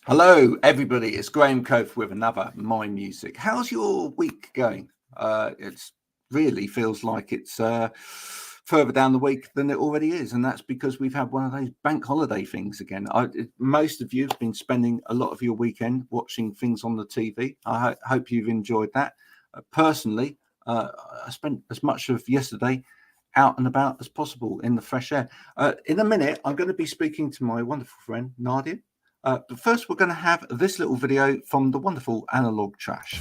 Hello, everybody. It's Graham Cope with another My Music. How's your week going? It's really feels like it's further down the week than it already is, and that's because we've had one of those bank holiday things again. Most of you have been spending a lot of your weekend watching things on the TV. I hope you've enjoyed that. Personally, I spent as much of yesterday out and about as possible in the fresh air. In a minute, I'm going to be speaking to my wonderful friend Nadia. But first, we're going to have this little video from the wonderful Analog Trash.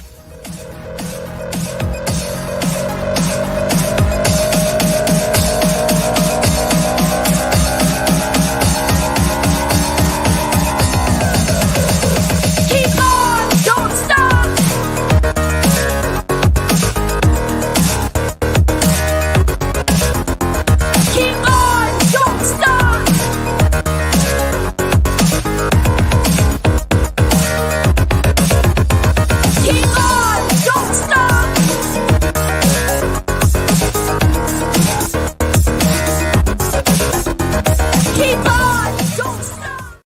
Keep on, don't stop. Keep on, don't stop. Keep on, don't stop. Keep on, don't stop.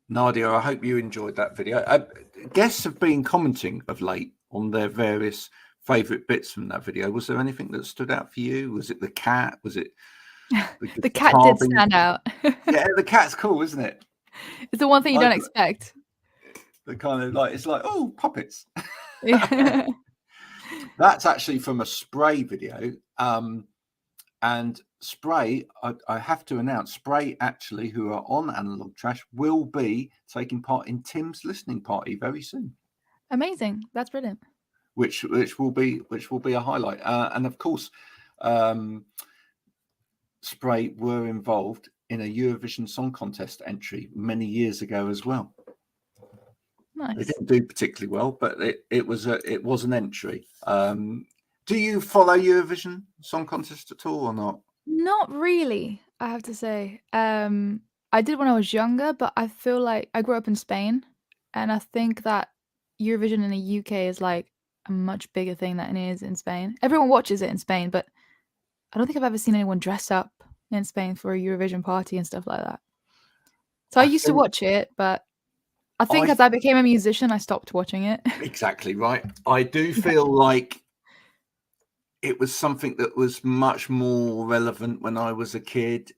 Nadia, I hope you enjoyed that video. Guests have been commenting of late on their various favourite bits from that video. Was there anything that stood out for you? Was it the cat? Was it The cat did stand out. Yeah, the cat's cool, isn't it? It's the one thing you I- don't expect. The kind of like, it's like, oh, puppets. Yeah. That's actually from a Spray video. And Spray, I have to announce, Spray actually, who are on Analog Trash, will be taking part in Tim's listening party very soon, Amazing. That's brilliant. which will be a highlight. And of course, Spray were involved in a Eurovision Song Contest entry many years ago as well. They Nice. didn't do particularly well, but it was an entry. Do you follow Eurovision Song Contest at all or not? Not really, I have to say. I did when I was younger, but I feel like I grew up in Spain, and I think that Eurovision in the UK is like a much bigger thing than it is in Spain. Everyone watches it in Spain, but I don't think I've ever seen anyone dress up in Spain for a Eurovision party and stuff like that. So I I used to think- watch it, but I think as I became a musician, I stopped watching it. Exactly right. I do feel like it was something that was much more relevant when I was a kid.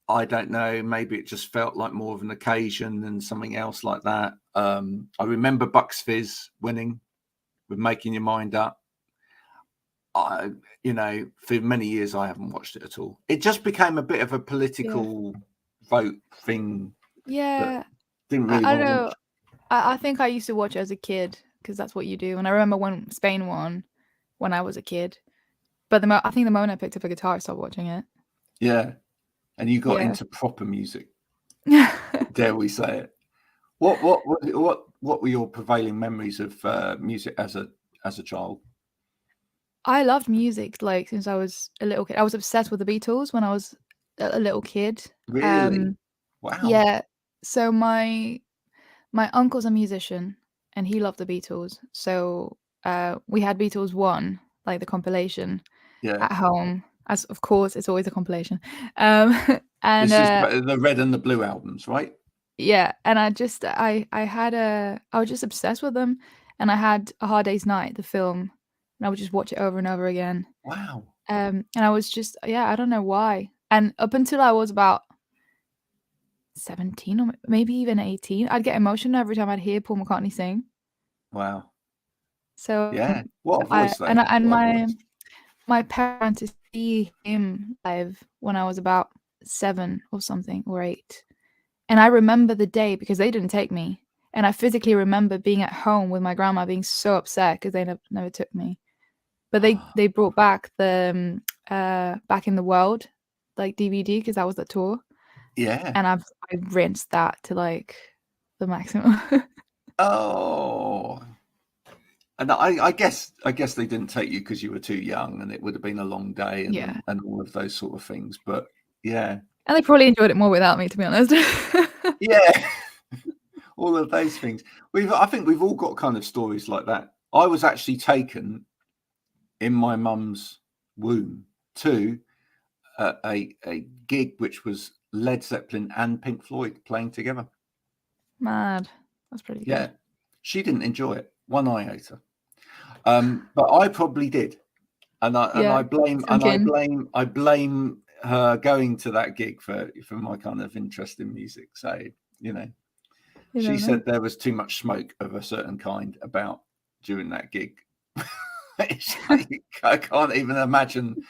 I don't know, maybe it just felt like more of an occasion than something else like that. I remember Bucks Fizz winning with Making Your Mind Up. For many years I haven't watched it at all. It just became a bit of a political vote thing. Yeah, Didn't really I want don't to know. watch. I think I used to watch it as a kid because that's what you do. And I remember when Spain won when I was a kid. But I think the moment I picked up a guitar, I stopped watching it. Yeah. And you got Yeah. into proper music. Dare we say it? What were your prevailing memories of music as a child? I loved music like since I was a little kid. I was obsessed with the Beatles when I was a little kid. Really? Wow. Yeah. So my uncle's a musician and he loved the Beatles. So we had Beatles 1, like the compilation Yeah. at home. As of course, it's always a compilation. And This is the Red and the Blue albums, right? yeah, and I was just obsessed with them, and I had A Hard Day's Night, the film, and I would just watch it over and over again. Wow. And I was just, I don't know why. And up until I was about 17 or maybe even 18, I'd get emotional every time I'd hear Paul McCartney sing. Wow. So Yeah. What a voice, though. and What a voice. my parents to see him live when I was about 7 or something, or 8. And I remember the day because they didn't take me. And I physically remember being at home with my grandma being so upset because they never took me. But they brought back the Back in the World, like DVD, because that was the tour. Yeah. And I rinsed that to like the maximum. Oh. And I guess they didn't take you because you were too young and it would have been a long day and all of those sort of things. But yeah. And they probably enjoyed it more without me, to be honest. Yeah. All of those things. I think we've all got kind of stories like that. I was actually taken in my mum's womb to a gig which was Led Zeppelin and Pink Floyd playing together. Mad. That's pretty good. Yeah, she didn't enjoy it one iota, but I probably did, and I blame her going to that gig for my kind of interest in music. So she said there was too much smoke of a certain kind about during that gig. I can't even imagine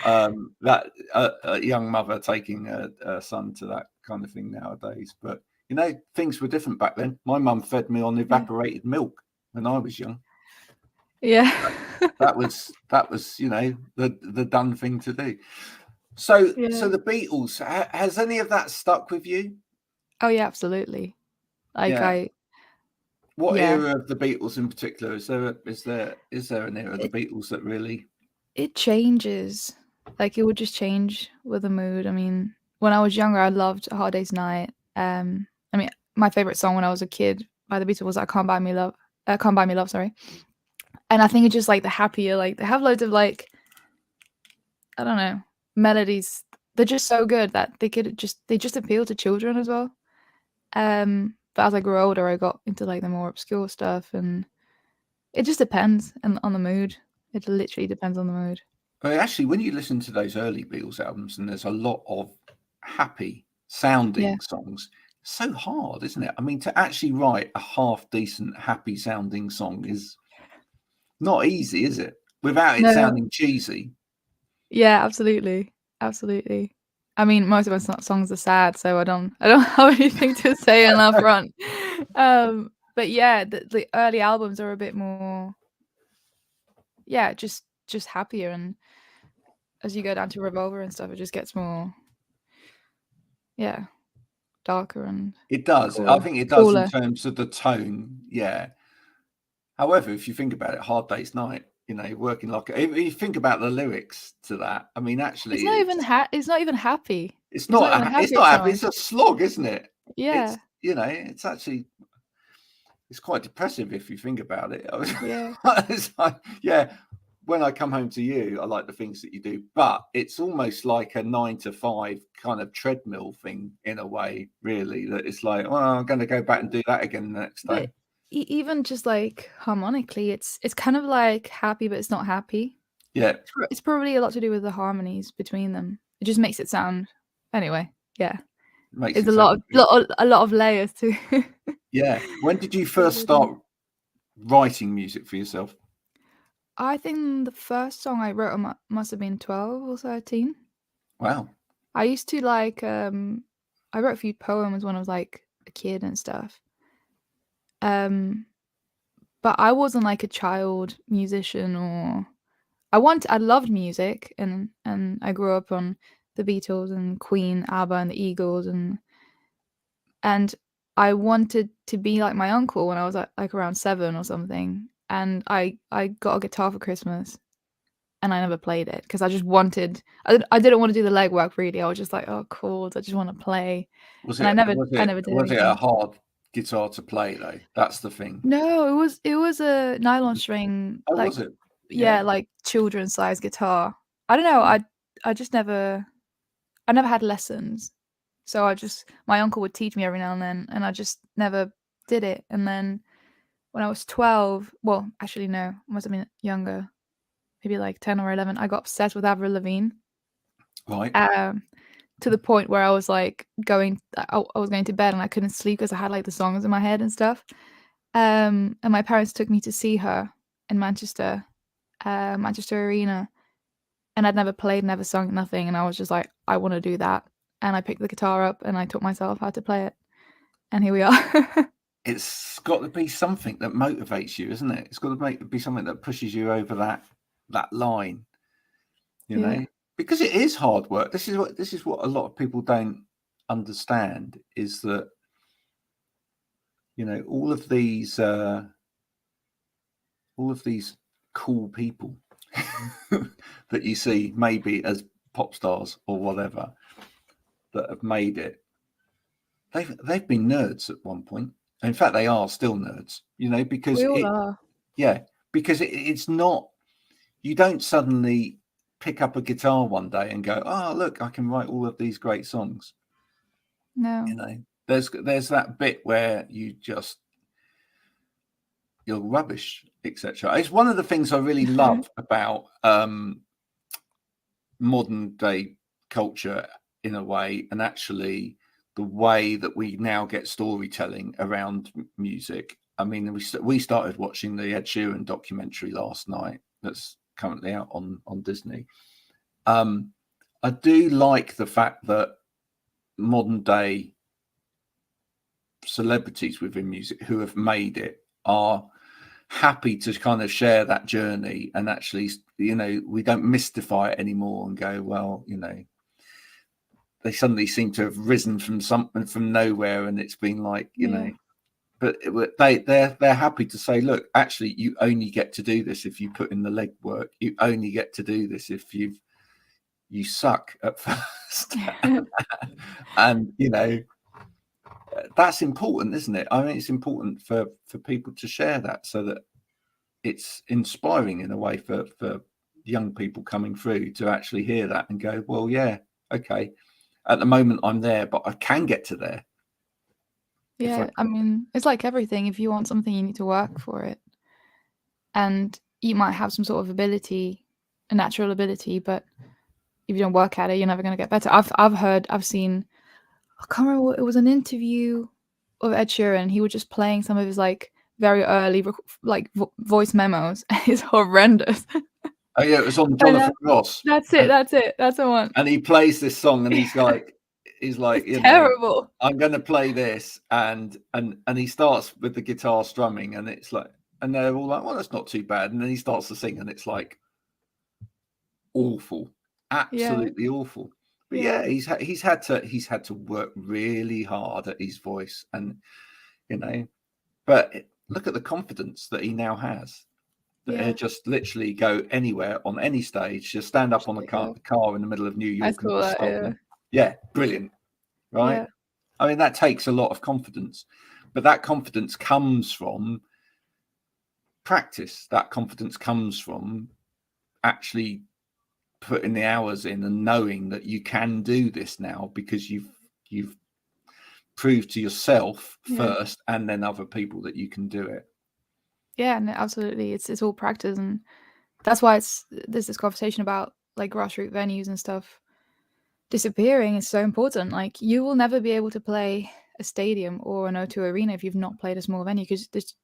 that a young mother taking a son to that kind of thing nowadays. But things were different back then. My mum fed me on evaporated milk when I was young. Yeah. that was the done thing to do. So the Beatles, has any of that stuck with you? Oh yeah, absolutely. Like what era of the Beatles in particular? Is there an era of the Beatles that really? It changes. Like it would just change with the mood. I mean, when I was younger, I loved A Hard Day's Night. I mean, my favorite song when I was a kid by the Beatles was "I Can't Buy Me Love." Can't Buy Me Love, sorry. And I think it's just like the happier, like they have loads of like, I don't know, melodies. They're just so good that they just appeal to children as well. But as I grew older, I got into like the more obscure stuff, and it just depends on the mood. It literally depends on the mood. But actually, when you listen to those early Beatles albums, and there's a lot of happy sounding songs, it's so hard, isn't it? I mean, to actually write a half decent, happy sounding song is not easy, is it? Without it sounding cheesy. Yeah, absolutely. I mean, most of my songs are sad, so I don't have anything to say on that front. But yeah, the early albums are a bit more, just happier, and as you go down to Revolver and stuff, it just gets more, darker and it does. cooler. I think it does in terms of the tone. Yeah. However, if you think about it, Hard Day's Night, working like if you think about the lyrics to that, I mean, actually, it's not even happy. It's not happy. It's a slog, isn't it? Yeah. It's actually quite depressive if you think about it. Yeah. It's like, when I come home to you, I like the things that you do, but it's almost like a 9 to 5 kind of treadmill thing in a way, really, that it's like, well, I'm going to go back and do that again the next day. Even just like harmonically, it's kind of like happy, but it's not happy. Yeah. It's probably a lot to do with the harmonies between them. It just makes it sound, anyway. Yeah. It's a lot of layers too. Yeah. When did you first start writing music for yourself? I think the first song I wrote must have been 12 or 13. Wow. I used to like I wrote a few poems when I was like a kid and stuff. But I wasn't like a child musician, or I loved music, and I grew up on the Beatles and Queen, ABBA and the Eagles, and I wanted to be like my uncle when I was like around 7 or something. And I got a guitar for Christmas, and I never played it because I just wanted. I didn't want to do the legwork really. I was just like, oh, chords. I just want to play. I never did. Was it a hard guitar to play though? That's the thing. No, it was a nylon string. Oh, like, was it? Yeah, like children's size guitar. I don't know. I just never. I never had lessons, so my uncle would teach me every now and then, and I just never did it. And then when I was 12, well, actually no, I must have been younger, maybe like 10 or 11, I got obsessed with Avril Lavigne. Right. To the point where I was like I was going to bed and I couldn't sleep because I had like the songs in my head and stuff. And my parents took me to see her in Manchester Arena, and I'd never played, never sung, nothing, and I was just like, I want to do that. And I picked the guitar up and I taught myself how to play it, and here we are. It's got to be something that motivates you, isn't it? It's got to be something that pushes you over that line, know, because it is hard work. This is what a lot of people don't understand, is that all of these cool people that you see maybe as pop stars or whatever that have made it, they've been nerds at one point. In fact, they are still nerds, because we all are. Yeah, because it's not, you don't suddenly pick up a guitar one day and go, oh, look, I can write all of these great songs. No. there's that bit where you're rubbish, etc. It's one of the things I really love about modern day culture in a way, and actually the way that we now get storytelling around music. I mean, we started watching the Ed Sheeran documentary last night that's currently out on Disney. I do like the fact that modern day celebrities within music who have made it are happy to kind of share that journey, and actually, we don't mystify it anymore and go, well, they suddenly seem to have risen from something from nowhere, and it's been like, but they're happy to say, look, actually, you only get to do this if you put in the legwork. You only get to do this if you suck at first. And that's important, isn't it? I mean, it's important for people to share that, so that it's inspiring in a way for young people coming through to actually hear that and go, well, yeah, okay, at the moment I'm there, but I can get to there. Yeah, I mean, it's like everything. If you want something, you need to work for it. And you might have some sort of ability, a natural ability, but if you don't work at it, you're never going to get better. I've seen, I can't remember what, it was an interview of Ed Sheeran. He was just playing some of his like very early voice memos. It's horrendous. Oh yeah, it was on Jonathan Ross. That's it. That's the one. And he plays this song, and he's like, it's terrible. I'm going to play this, and he starts with the guitar strumming, and it's like, and they're all like, well, that's not too bad, and then he starts to sing, and it's like awful, absolutely awful. But yeah, he's had to work really hard at his voice, and but look at the confidence that he now has. That just literally go anywhere on any stage, just stand up on the car in the middle of New York. I saw that, yeah, brilliant, right? Yeah. I mean, that takes a lot of confidence, but that confidence comes from practice. That confidence comes from actually putting the hours in and knowing that you can do this now, because you've proved to yourself first, and then other people, that you can do it. Yeah, no, absolutely. It's all practice, and that's why there's this conversation about like grassroots venues and stuff disappearing is so important. Like, you will never be able to play a stadium or an O2 arena if you've not played a small venue, because it's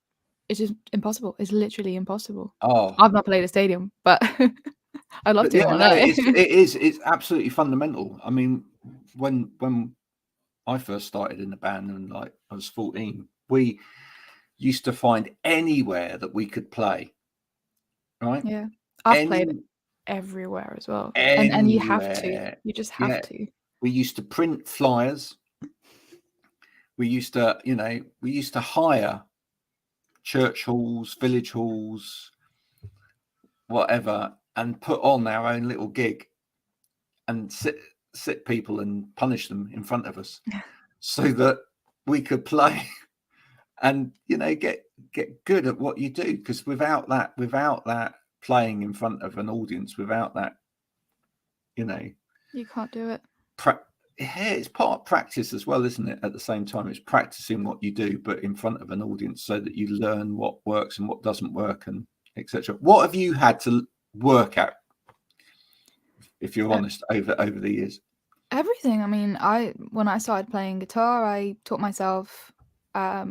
just impossible. It's literally impossible. Oh, I've not played a stadium, but I'd love to. It's absolutely fundamental. I mean, when I first started in the band, and like I was 14, we used to find anywhere that we could play, right? Yeah, I've played everywhere as well. And you have to. You just have to. We used to print flyers. We used to hire church halls, village halls, whatever, and put on our own little gig and sit people and punish them in front of us so that we could play and get good at what you do. Because without that playing in front of an audience, without that, you can't do it. It's part of practice as well, isn't it? At the same time, it's practicing what you do, but in front of an audience, so that you learn what works and what doesn't work, and etc. What have you had to work at, if you're honest, over the years? Everything. I mean, when I started playing guitar, I taught myself. I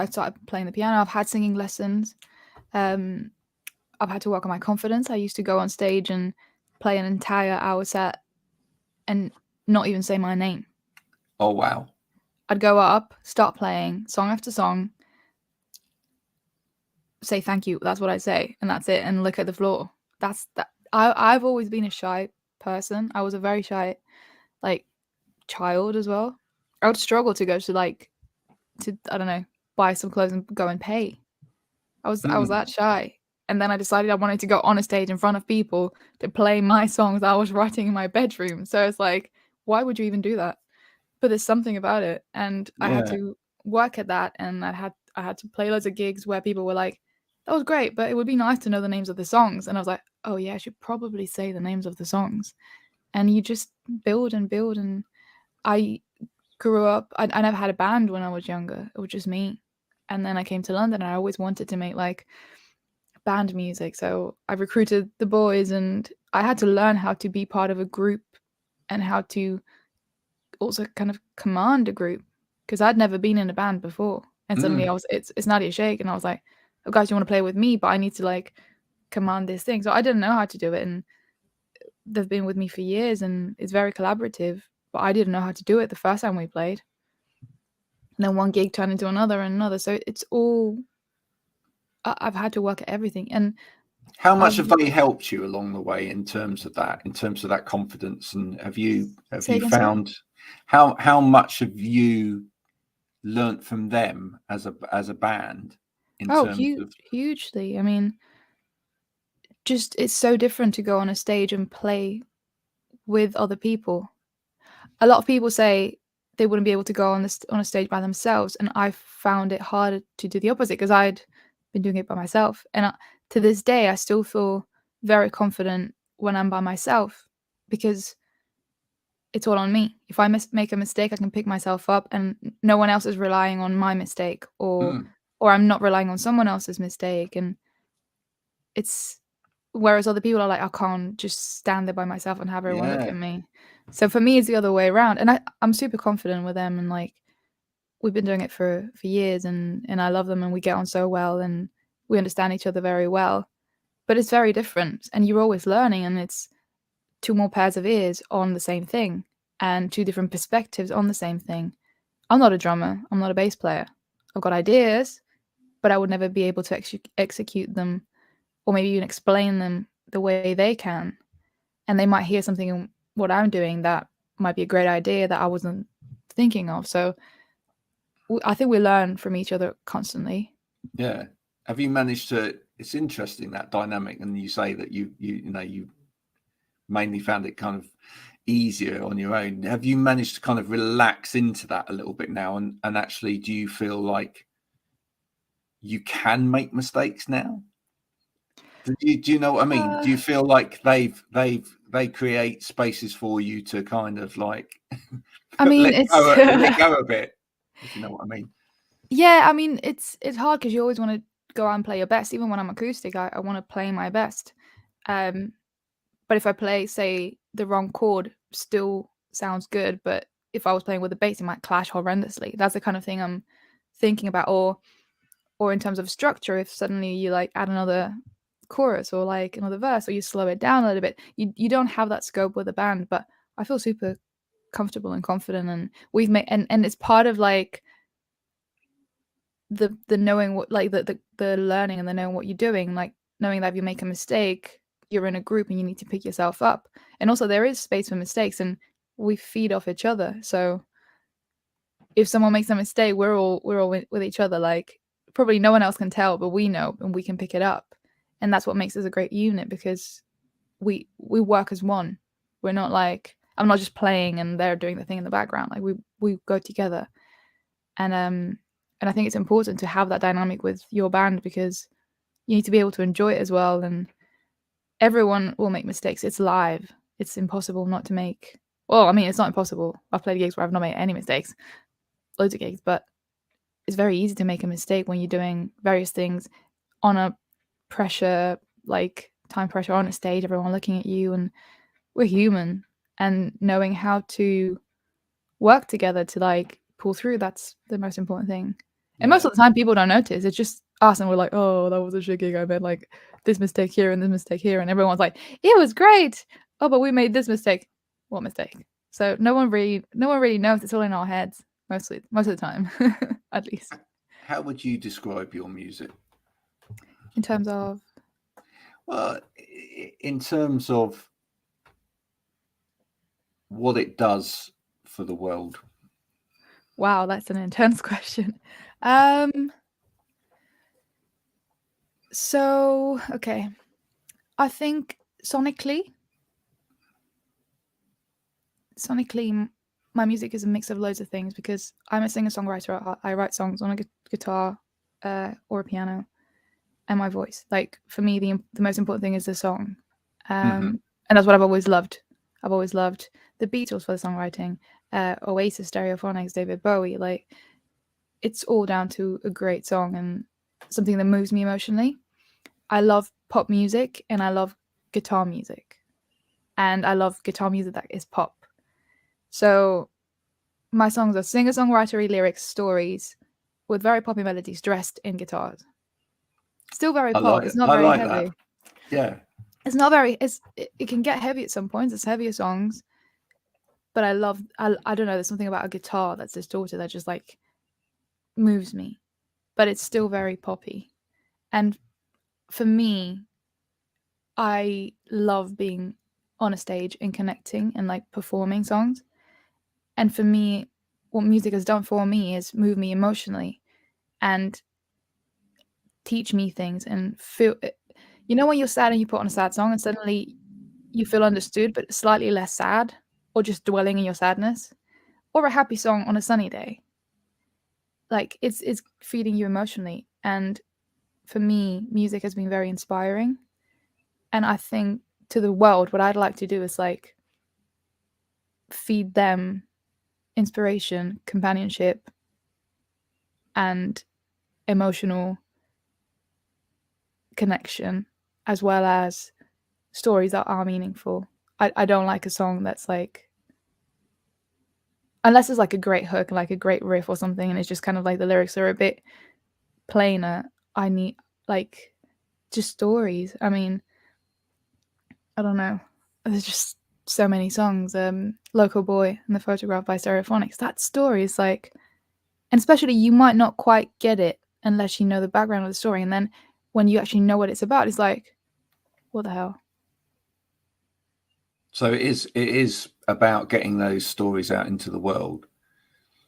started playing the piano. I've had singing lessons. I've had to work on my confidence. I used to go on stage and play an entire hour set and not even say my name. Oh wow. I'd go up, start playing song after song, say thank you. That's what I say, and that's it, and look at the floor. That's that. I've always been a shy person. I was a very shy, child as well. I would struggle to go to I don't know, buy some clothes and go and pay. I was that shy. And then I decided I wanted to go on a stage in front of people to play my songs I was writing in my bedroom. So it's like, why would you even do that? But there's something about it. And I had to work at that. And I had to play loads of gigs where people were like, that was great, but it would be nice to know the names of the songs. And I was like, oh yeah, I should probably say the names of the songs. And you just build and build. And grew up. I never had a band when I was younger. It was just me. And then I came to London and I always wanted to make like band music. So I recruited the boys and I had to learn how to be part of a group and how to also kind of command a group because I'd never been in a band before. And suddenly it's Nadia Sheikh and I was like, oh guys, you want to play with me? But I need to like command this thing. So I didn't know how to do it. And they've been with me for years and it's very collaborative. But I didn't know how to do it the first time we played. And then one gig turned into another and another. So it's all, I've had to work at everything. And how much have they helped you along the way in terms of that confidence? And have you found how much have you learnt from them as a band in terms of hugely. I mean, just it's so different to go on a stage and play with other people. A lot of people say they wouldn't be able to go on a stage by themselves, and I found it harder to do the opposite because I'd been doing it by myself. And to this day, I still feel very confident when I'm by myself because it's all on me. If I make a mistake, I can pick myself up, and no one else is relying on my mistake, or I'm not relying on someone else's mistake. And it's whereas other people are like, I can't just stand there by myself and have everyone look at me. So for me, it's the other way around, and I'm super confident with them, and like we've been doing it for years, and I love them, and we get on so well, and we understand each other very well. But it's very different, and you're always learning, and it's two more pairs of ears on the same thing, and two different perspectives on the same thing. I'm not a drummer. I'm not a bass player. I've got ideas, but I would never be able to execute them, or maybe even explain them the way they can. And they might hear something in what I'm doing that might be a great idea that I wasn't thinking of. So I think we learn from each other constantly. Yeah. Have you managed to? It's interesting, that dynamic, and you say that you mainly found it kind of easier on your own. Have you managed to kind of relax into that a little bit now, and actually, do you feel like you can make mistakes now? Do you know what I mean? Do you feel like they create spaces for you to kind of like I mean let go a bit, if you know what I mean? Yeah, I mean it's hard because you always want to go out and play your best. Even when I'm acoustic, I want to play my best. But if I play, say, the wrong chord, still sounds good. But if I was playing with the bass, it might clash horrendously. That's the kind of thing I'm thinking about. Or in terms of structure, if suddenly you like add another chorus or like another verse, or you slow it down a little bit, you don't have that scope with a band. But I feel super comfortable and confident, and we've made and it's part of like the knowing what, like the learning and the knowing what you're doing, like knowing that if you make a mistake, you're in a group and you need to pick yourself up. And also there is space for mistakes, and we feed off each other. So if someone makes a mistake, we're all with each other. Like probably no one else can tell, but we know, and we can pick it up. And that's what makes us a great unit, because we work as one. We're not like, I'm not just playing and they're doing the thing in the background. Like we go together. And I think it's important to have that dynamic with your band, because you need to be able to enjoy it as well. And everyone will make mistakes. It's live. It's impossible not to make. Well, I mean, it's not impossible. I've played gigs where I've not made any mistakes, loads of gigs, but it's very easy to make a mistake when you're doing various things on a pressure, like time pressure on a stage, everyone looking at you, and we're human. And knowing how to work together to like pull through, that's the most important thing. And most of the time people don't notice. It's just us, and we're like, oh, that was a shit gig. I made like this mistake here and this mistake here, and everyone's like, it was great. Oh, but we made this mistake. What mistake? So no one really knows. It's all in our heads most of the time, at least. How would you describe your music? In terms of? Well, in terms of what it does for the world. Wow, that's an intense question. So, okay. I think sonically, my music is a mix of loads of things, because I'm a singer-songwriter. I write songs on a guitar or a piano, and my voice. Like, for me, the most important thing is the song. And that's what I've always loved. I've always loved the Beatles for the songwriting, Oasis, Stereophonics, David Bowie. Like, it's all down to a great song and something that moves me emotionally. I love pop music and I love guitar music. And I love guitar music that is pop. So my songs are singer-songwritery lyrics, stories with very poppy melodies dressed in guitars. Still very I pop. like It's it. not I very like heavy. that. Yeah. It's not very. It can get heavy at some points. It's heavier songs, but I don't know. There's something about a guitar that's distorted that just like moves me, but it's still very poppy. And for me, I love being on a stage and connecting and like performing songs. And for me, what music has done for me is move me emotionally and teach me things and feel. You know when you're sad and you put on a sad song and suddenly you feel understood, but slightly less sad, or just dwelling in your sadness, or a happy song on a sunny day. Like it's feeding you emotionally, and for me, music has been very inspiring. And I think to the world, what I'd like to do is like feed them inspiration, companionship, and emotional connection, as well as stories that are meaningful. I don't like a song that's like, unless it's like a great hook, like a great riff or something, and it's just kind of like the lyrics are a bit plainer. I need like just stories. I mean, I don't know. There's just so many songs. Local Boy and The Photograph by Stereophonics. That story is like, and especially you might not quite get it unless you know the background of the story, and then when you actually know what it's about, it's like, what the hell? So it is about getting those stories out into the world.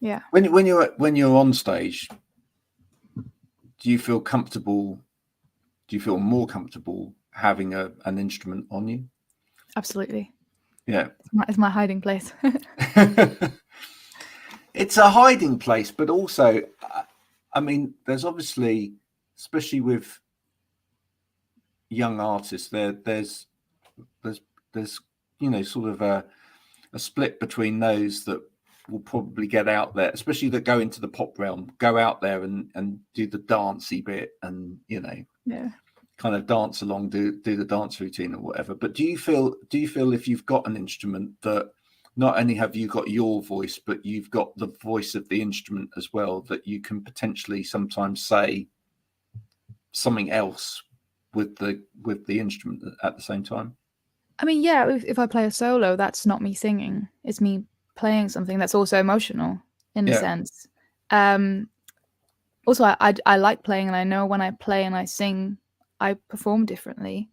Yeah. When you're on stage, do you feel comfortable? Do you feel more comfortable having an instrument on you? Absolutely. Yeah. It's my hiding place. It's a hiding place, but also, I mean, there's obviously, especially with young artists, there's sort of a split between those that will probably get out there, especially that go into the pop realm, go out there and do the dancey bit and Yeah. kind of dance along, do the dance routine or whatever. But do you feel if you've got an instrument that not only have you got your voice, but you've got the voice of the instrument as well, that you can potentially sometimes say something else with the instrument at the same time? I mean, yeah, if I play a solo, that's not me singing. It's me playing something that's also emotional in a sense. Also, I like playing, and I know when I play and I sing, I perform differently.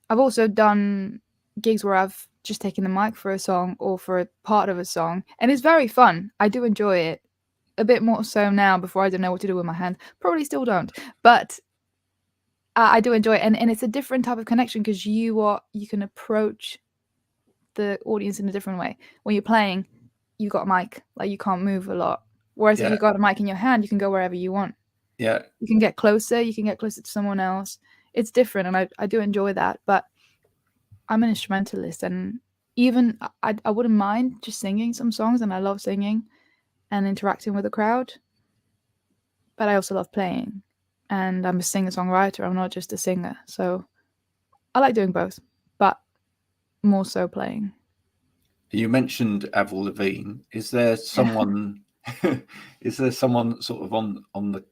I've also done gigs where I've just taken the mic for a song or for a part of a song, and it's very fun. I do enjoy it a bit more so now. Before, I don't know what to do with my hand. Probably still don't, but I do enjoy it, and it's a different type of connection because you can approach the audience in a different way. When you're playing, you got a mic, like you can't move a lot. Whereas if you got a mic in your hand, you can go wherever you want. Yeah. You can get closer. You can get closer to someone else. It's different, and I do enjoy that. But I'm an instrumentalist, and even I wouldn't mind just singing some songs, and I love singing and interacting with the crowd. But I also love playing, and I'm a singer-songwriter. I'm not just a singer, so I like doing both, but more so playing. You mentioned Avril Lavigne. Is there someone? Is there someone sort of on the?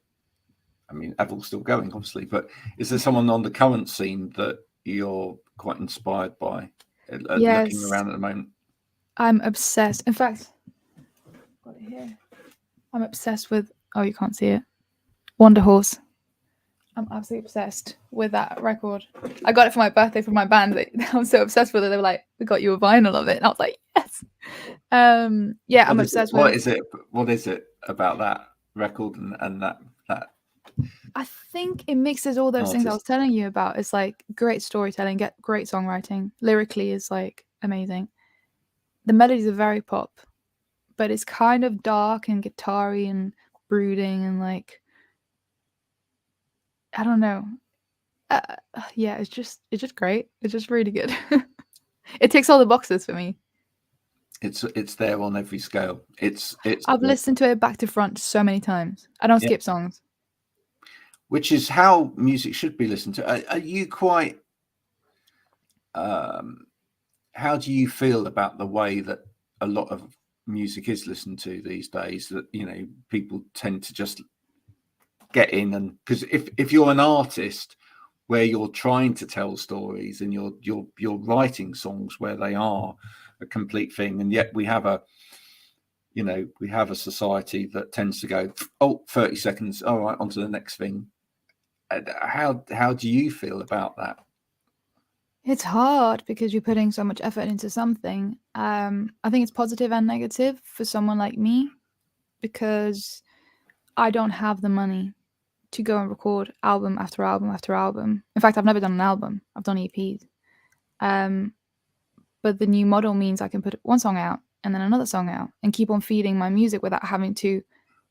I mean, Avril's still going, obviously, but is there someone on the current scene that you're quite inspired by? Looking around at the moment, I'm obsessed. In fact, I've got it here. I'm obsessed with. Oh, you can't see it. Wonder Horse. I'm absolutely obsessed with that record. I got it for my birthday from my band. I'm so obsessed with it. They were like, "We got you a vinyl of it," and I was like, "Yes." Yeah, I'm obsessed with. What is it about that record and that? I think it mixes all those things I was telling you about. It's like great storytelling, get great songwriting. Lyrically is like amazing. The melodies are very pop, but it's kind of dark and guitar-y and brooding and like, I don't know. Yeah, it's just great. It's just really good. It ticks all the boxes for me. It's there on every scale. I've listened to it back to front so many times. I don't skip songs. Which is how music should be listened to. Are you quite? How do you feel about the way that a lot of music is listened to these days? That people tend to just get in, and because if you're an artist where you're trying to tell stories and you're writing songs where they are a complete thing, and yet we have a society that tends to go 30 seconds, all right, on to the next thing. How do you feel about that? It's hard because you're putting so much effort into something. I think it's positive and negative for someone like me because I don't have the money to go and record album after album after album. In fact, I've never done an album. I've done EPs. But the new model means I can put one song out and then another song out and keep on feeding my music without having to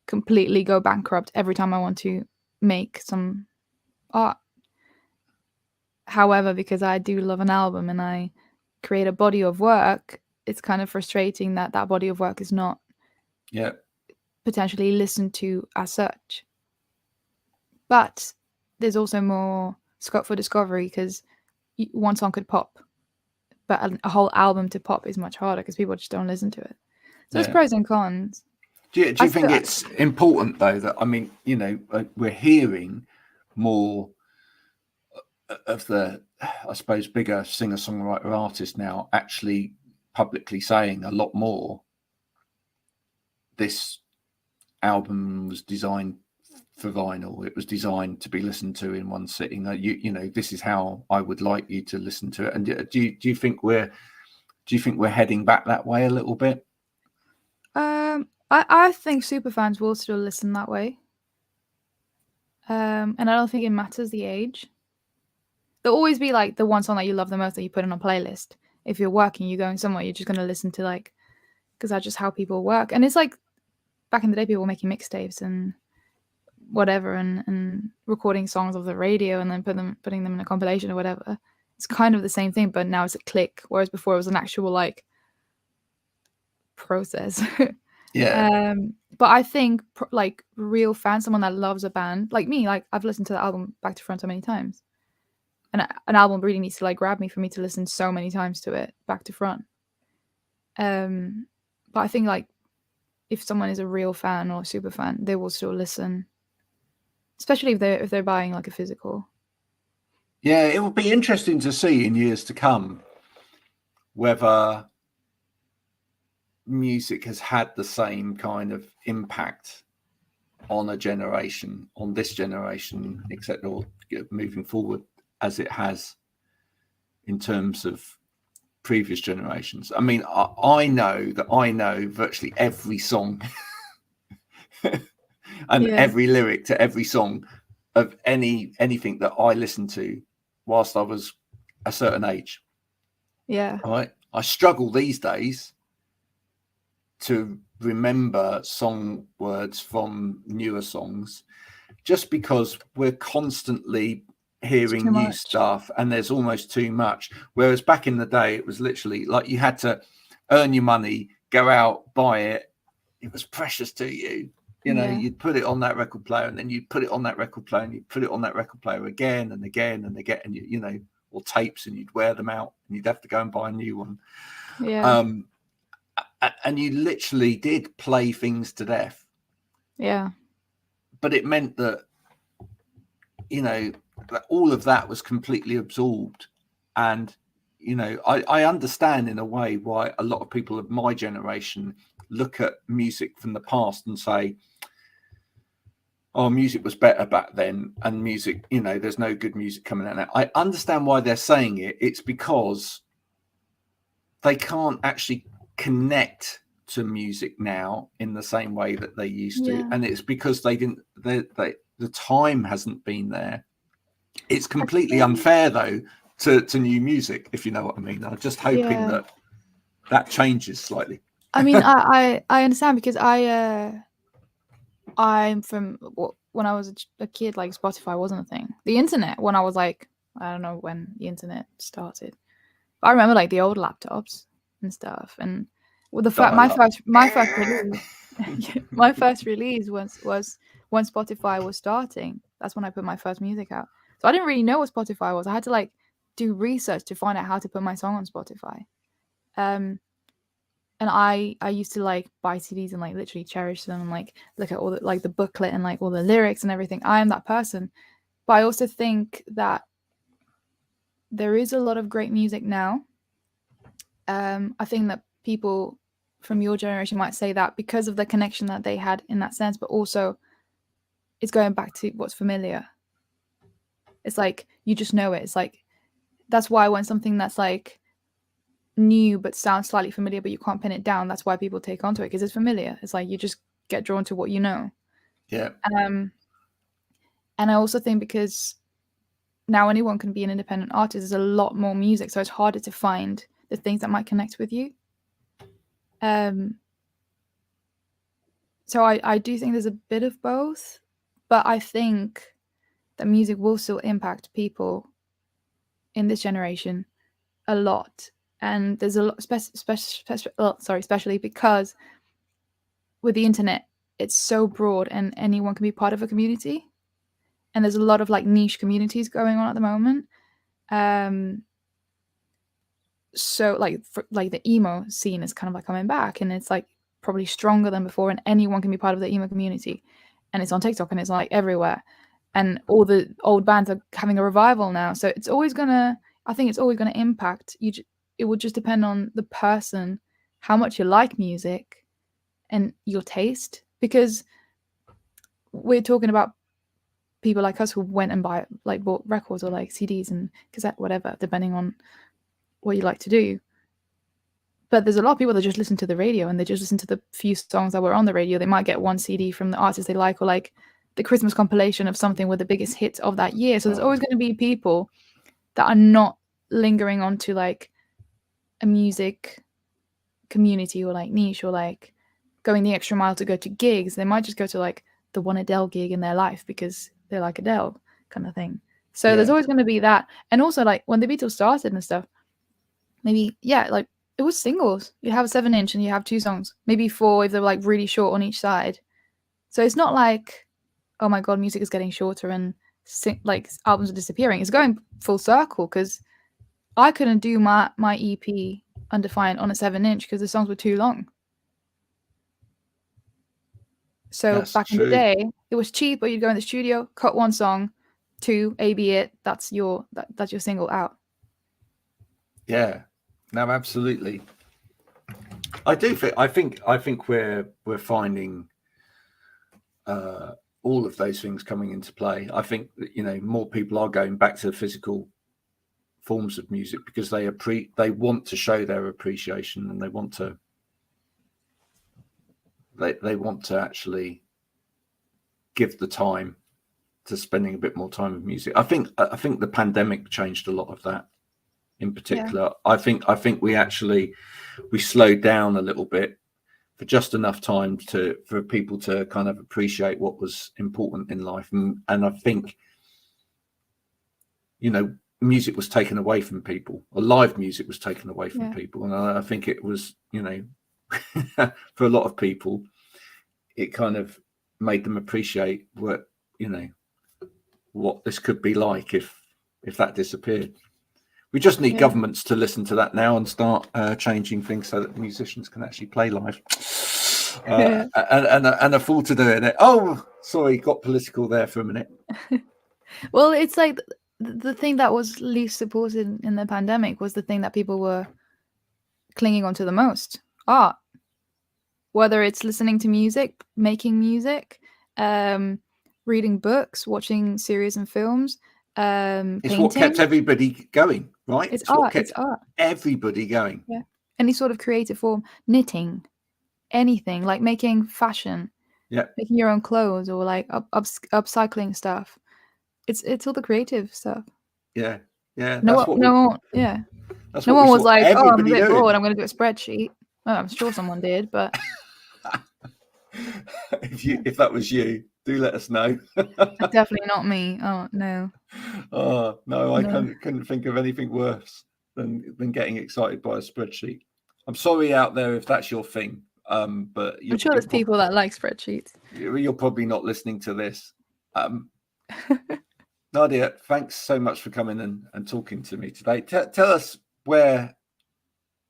completely go bankrupt every time I want to make some art. However, because I do love an album and I create a body of work, it's kind of frustrating that body of work is not potentially listened to as such. But there's also more scope for discovery because one song could pop, but a whole album to pop is much harder because people just don't listen to it. So there's pros and cons. Do you think it's important though that we're hearing more of the, I suppose, bigger singer-songwriter artists now actually publicly saying a lot more, this album was designed for vinyl, it was designed to be listened to in one sitting, this is how I would like you to listen to it. And do you think we're heading back that way a little bit? I think superfans will still listen that way, and I don't think it matters the age. There'll always be like the one song that you love the most that you put in a playlist. If you're working, you're going somewhere, you're just going to listen to because that's just how people work. And it's like back in the day, people were making mixtapes and whatever and recording songs of the radio and then putting them in a compilation or whatever. It's kind of the same thing, but now it's a click, whereas before it was an actual process. But I think real fans, someone that loves a band like me, I've listened to the album back to front so many times. And an album really needs to grab me for me to listen so many times to it back to front. But I think if someone is a real fan or a super fan, they will still listen, especially if they're buying a physical. Yeah, it will be interesting to see in years to come whether music has had the same kind of impact on a generation, on this generation, etc., or moving forward, as it has in terms of previous generations. I mean, I know virtually every song and every lyric to every song of anything that I listened to whilst I was a certain age. Yeah. Right. I struggle these days to remember song words from newer songs just because we're constantly hearing new stuff and there's almost too much. Whereas back in the day, it was literally you had to earn your money, go out, buy it. It was precious to you. You'd put it on that record player and then you'd put it on that record player and you'd put it on that record player again and again and again, and or tapes, and you'd wear them out and you'd have to go and buy a new one. Yeah. And you literally did play things to death. Yeah. But it meant that, that all of that was completely absorbed. And, I understand in a way why a lot of people of my generation look at music from the past and say, oh, music was better back then. And music, there's no good music coming out now. I understand why they're saying it. It's because they can't actually connect to music now in the same way that they used to. And it's because the time hasn't been there. It's completely unfair though to new music, if you know what I mean. I'm just hoping that changes slightly. I mean, I understand because I'm from when I was a kid, Spotify wasn't a thing. The internet, when I was I don't know when the internet started, but I remember the old laptops and stuff, and Well, the that I my love. first release, my first release was when Spotify was starting. That's when I put my first music out. So I didn't really know what Spotify was. I had to like do research to find out how to put my song on Spotify. And I used to like buy CDs and like literally cherish them and like look at all the like the booklet and like all the lyrics and everything. I am that person. But I also think that there is a lot of great music now. I think that people from your generation might say that because of the connection that they had in that sense, but also it's going back to what's familiar. It's like you just know it. It's like that's why when something that's like new but sounds slightly familiar but you can't pin it down, that's why people take onto it, because it's familiar. It's like you just get drawn to what you know. Yeah. And I also think because now anyone can be an independent artist, there's a lot more music, so it's harder to find the things that might connect with you. So I do think there's a bit of both, but I think that music will still impact people in this generation a lot. And there's a lot, especially because with the internet, it's so broad and anyone can be part of a community. And there's a lot of like niche communities going on at the moment. So like the emo scene is kind of like coming back, and it's like probably stronger than before, and anyone can be part of the emo community. And it's on TikTok and it's like everywhere. And all the old bands are having a revival now. So it's always gonna, I think it's always gonna impact you. It will just depend on the person, how much you like music and your taste, because we're talking about people like us who went and bought records or like CDs and cassette, whatever, depending on what you like to do. But there's a lot of people that just listen to the radio and they just listen to the few songs that were on the radio. They might get one CD from the artist they like, or like the Christmas compilation of something with the biggest hits of that year. So there's always going to be people that are not lingering onto like a music community or like niche or like going the extra mile to go to gigs. They might just go to like the one Adele gig in their life because they like Adele kind of thing. So there's always going to be that. And also like when the Beatles started and stuff, maybe, like it was singles. You have a 7-inch and you have 2 songs, maybe 4 if they were like really short on each side. So it's not like, oh my God, music is getting shorter and like albums are disappearing. It's going full circle, because I couldn't do my EP Undefined on a 7-inch because the songs were too long. So back in the day, it was cheap, but you'd go in the studio, cut 1 song, 2, A/B it. That's your single out. Yeah. No, absolutely. I think we're finding all of those things coming into play. I think that, more people are going back to the physical forms of music because they want to show their appreciation, and they want to actually give the time to spending a bit more time with music. I think the pandemic changed a lot of that. In particular, I think we slowed down a little bit for just enough time for people to kind of appreciate what was important in life, and I think music was taken away from people, or live music was taken away from people, and I think it was for a lot of people it kind of made them appreciate what this could be like if that disappeared. We just need governments to listen to that now and start changing things so that musicians can actually play live and afford to do it. Oh, sorry, got political there for a minute. Well, it's like the thing that was least supported in the pandemic was the thing that people were clinging onto the most: art. Whether it's listening to music, making music, reading books, watching series and films. It's painting. What kept everybody going, right? It's art. It's art. Everybody going. Yeah. Any sort of creative form, knitting, anything, like making fashion. Yeah. Making your own clothes, or like upcycling stuff. It's all the creative stuff. Yeah. Yeah. No one was like, oh, I'm a bit bored, I'm going to do a spreadsheet. Well, I'm sure someone did, but if that was you, do let us know. Definitely not me. Oh no. Oh no, I couldn't think of anything worse than getting excited by a spreadsheet. I'm sorry out there if that's your thing, but I'm sure there's people that like spreadsheets. You're probably not listening to this. Nadia, thanks so much for coming and talking to me today. Tell us where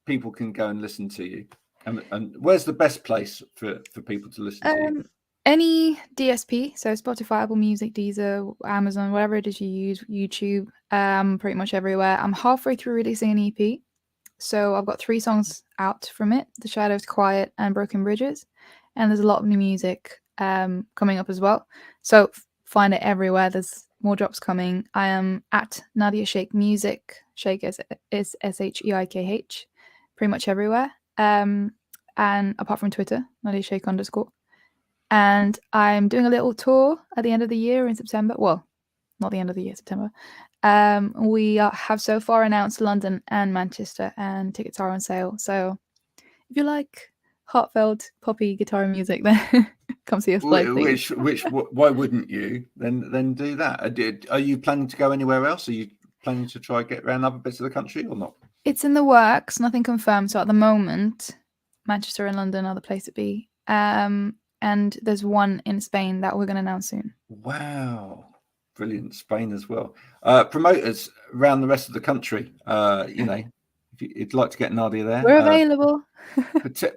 people can go and listen to you, and where's the best place for people to listen to you? Any DSP, so Spotify, Apple Music, Deezer, Amazon, whatever it is you use, YouTube, pretty much everywhere. I'm halfway through releasing an EP, so I've got 3 songs out from it: The Shadows, Quiet, and Broken Bridges. And there's a lot of new music coming up as well. So find it everywhere. There's more drops coming. I am at Nadia Sheikh Music. Sheikh is SHEIKH, pretty much everywhere. And apart from Twitter, Nadia Sheikh _. And I'm doing a little tour at the end of the year in September. Well, not the end of the year, September. We have so far announced London and Manchester, and tickets are on sale. So if you like heartfelt poppy guitar music, then come see us play. Why wouldn't you? Then do that. Are you planning to go anywhere else? Are you planning to try get around other bits of the country or not? It's in the works, nothing confirmed. So at the moment, Manchester and London are the place to be. And there's one in Spain that we're going to announce soon. Wow. Brilliant. Spain as well. Promoters around the rest of the country, if you'd like to get Nadia there. We're available.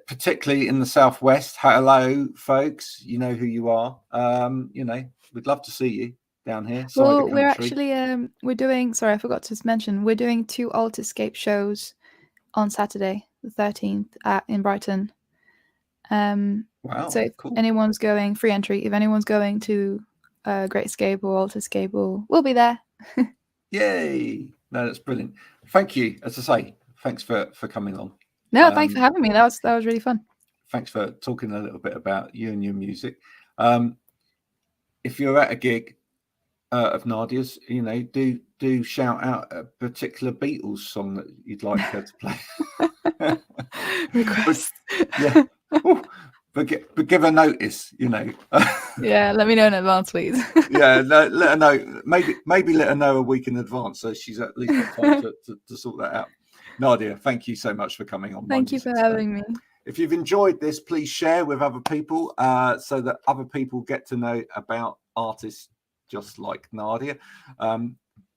Particularly in the southwest. Hello, folks. You know who you are. We'd love to see you down here. Well, we're actually, we're doing, sorry, I forgot to mention, we're doing 2 Altascape shows on Saturday, the 13th in Brighton. Wow. So if cool. anyone's going, free entry, if anyone's going to Great Escape or Altascape, we'll be there. Yay. No, that's brilliant. Thank you. As I say, thanks for coming on. No, thanks for having me. That was really fun. Thanks for talking a little bit about you and your music. If you're at a gig of Nadia's, do shout out a particular Beatles song that you'd like her to play. Request. Yeah. Ooh, but give her notice, Yeah, let me know in advance, please. Yeah, let her know. Maybe let her know a week in advance, so she's at least got time to sort that out. Nadia, thank you so much for coming on. Thank you for having me. If you've enjoyed this, please share with other people so that other people get to know about artists just like Nadia.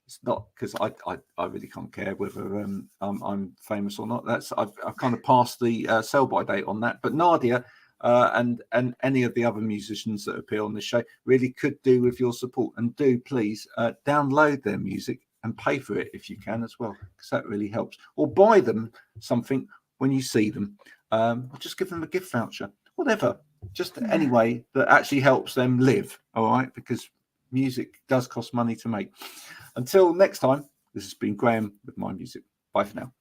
It's not because I really can't care whether I'm famous or not. I've kind of passed the sell-by date on that. But Nadia and any of the other musicians that appear on this show really could do with your support. And do please download their music and pay for it if you can as well, because that really helps. Or buy them something when you see them. Or just give them a gift voucher, whatever. Just any way that actually helps them live. All right, because music does cost money to make. Until next time, this has been Graham with My Music. Bye for now.